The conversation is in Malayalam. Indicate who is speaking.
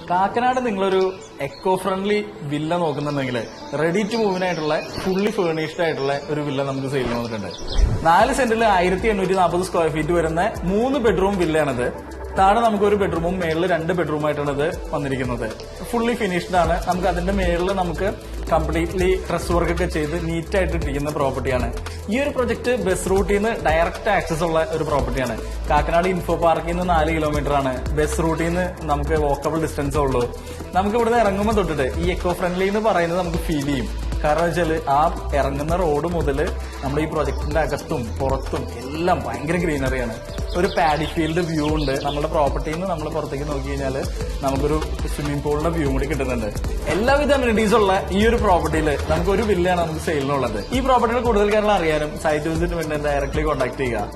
Speaker 1: കാക്കനാട് നിങ്ങളൊരു എക്കോ ഫ്രണ്ട്ലി വില്ല നോക്കുന്നുണ്ടെങ്കിൽ റെഡി ടു മൂവിനായിട്ടുള്ള ഫുള്ളി ഫേർണിഷ്ഡ് ആയിട്ടുള്ള ഒരു വില്ല നമുക്ക് സെയിലിന് വന്നിട്ടുണ്ട്. 4 സെന്റിൽ 1840 സ്ക്വയർ ഫീറ്റ് വരുന്ന 3 ബെഡ്റൂം വില്ലയാണിത്. താഴെ നമുക്ക് ഒരു ബെഡ്റൂമും മേളിൽ 2 ബെഡ്റൂമായിട്ടാണ് ഇത് വന്നിരിക്കുന്നത്. ഫുള്ളി ഫിനിഷ്ഡ് ആണ്. നമുക്ക് അതിന്റെ മേളിൽ നമുക്ക് കംപ്ലീറ്റ്ലി ഡ്രസ് വർക്ക് ഒക്കെ ചെയ്ത് നീറ്റ് ആയിട്ട് ഇട്ടിരിക്കുന്ന പ്രോപ്പർട്ടിയാണ്. ഈ ഒരു പ്രൊജക്ട് ബസ് റൂട്ടിൽ നിന്ന് ഡയറക്റ്റ് ആക്സസ് ഉള്ള ഒരു പ്രോപ്പർട്ടിയാണ്. കാക്കനാട് ഇൻഫോ പാർക്കിൽ നിന്ന് 4 കിലോമീറ്റർ ആണ്. ബസ് റൂട്ടിൽ നിന്ന് നമുക്ക് വാക്കബിൾ ഡിസ്റ്റൻസേ ഉള്ളൂ. നമുക്ക് ഇവിടുന്ന് ഇറങ്ങുമ്പോൾ തൊട്ടിട്ട് ഈ എക്കോ ഫ്രണ്ട്ലി എന്ന് പറയുന്നത് നമുക്ക് ഫീൽ ചെയ്യും. കാരണം വെച്ചാല് ആ ഇറങ്ങുന്ന റോഡ് മുതൽ നമ്മുടെ ഈ പ്രൊജക്ടിന്റെ അകത്തും പുറത്തും എല്ലാം ഭയങ്കര ഗ്രീനറിയാണ്. ഒരു പാഡി ഫീൽഡ് വ്യൂ ഉണ്ട്. നമ്മുടെ പ്രോപ്പർട്ടിയിൽ നിന്ന് നമ്മൾ പുറത്തേക്ക് നോക്കി കഴിഞ്ഞാൽ നമുക്കൊരു സ്വിമ്മിംഗ് പൂളിന്റെ വ്യൂ കൂടി കിട്ടുന്നുണ്ട്. എല്ലാവിധ അമ്യൂണിറ്റീസ് ഉള്ള ഈ ഒരു പ്രോപ്പർട്ടിയിൽ നമുക്കൊരു വില്ലയാണ് നമുക്ക് സെയിലിനുള്ളത്. ഈ പ്രോപ്പർട്ടിയുടെ കൂടുതൽ കാര്യങ്ങൾ അറിയാനും സൈറ്റ് വിസിറ്റ് വേണ്ടി ഡയറക്ട്ലി കോൺടാക്ട് ചെയ്യുക.